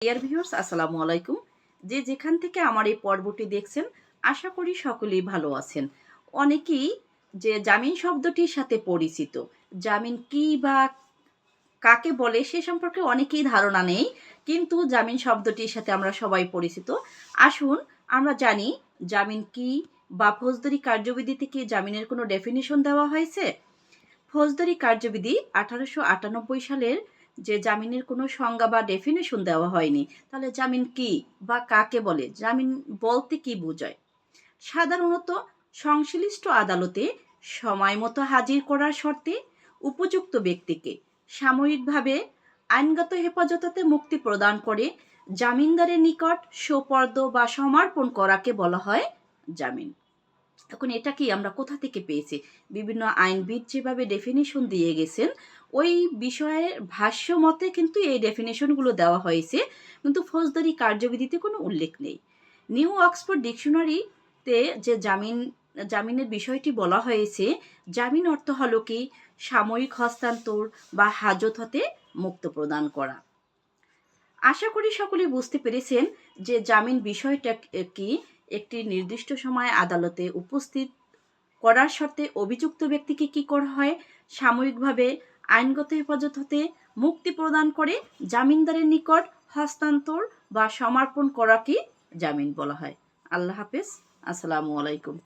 Dear viewers, আসসালামু আলাইকুম। যে যেখান থেকে আমার এই পর্বটি দেখছেন, আশা করি সকলেই ভালো আছেন। অনেকেই যে জামিন শব্দটির সাথে পরিচিত। জামিন কি বা কাকে বলে সে সম্পর্কে অনেকেই ধারণা নেই। কিন্তু জামিন শব্দটির সাথে আমরা সবাই পরিচিত। আসুন আমরা জানি জামিন কি বা ফৌজদারি কার্যবিধিতে কি জামিনের কোনো ডেফিনিশন দেওয়া হয়েছে? ফৌজদারি কার্যবিধি 1898 সালের যে জামিনের কোনো সংজ্ঞা বা ডেফিনেশন দেওয়া হয়নি। তাহলে জামিন কি বা কাকে বলে? জামিন বলতে কি বোঝায়? সাধারণত সংশ্লিষ্ট আদালতে সময়মতো হাজির করার শর্তে উপযুক্ত ব্যক্তিকে সাময়িকভাবে আইনগত হেফাজতে মুক্তি প্রদান করে জামিনদারের নিকট সোপর্দ বা সমর্পণ করাকে বলা হয় জামিন। এখন এটা কি আমরা কোথা থেকে পেয়েছি? বিভিন্ন আইনবিদ যেভাবে ডেফিনিশন দিয়ে গেছেন, ওই বিষয়ের ভাষ্য মতে কিন্তু এই ডেফিনিশনগুলো দেওয়া হয়েছে, কিন্তু ফৌজদারি কার্যবিধিতে কোনো উল্লেখ নেই। নিউ অক্সফোর্ড ডিকশনারিতে যে জামিনের বিষয়টি বলা হয়েছে, জামিন অর্থ হলো কি সাময়িক হস্তান্তর বা হাজত হতে মুক্ত প্রদান করা। আশা করি সকলেই বুঝতে পেরেছেন যে জামিন বিষয়টা কি। একটি নির্দিষ্ট সময়ে আদালতে উপস্থিত করার শর্তে অভিযুক্ত ব্যক্তিকে কি করা হয়? সাময়িকভাবে আইনগত হেফাজত হতে মুক্তি প্রদান করে জামিনদারের নিকট হস্তান্তর বা সমর্পণ করাকে জামিন বলা হয়। আল্লাহ হাফেজ। আসসালামু আলাইকুম।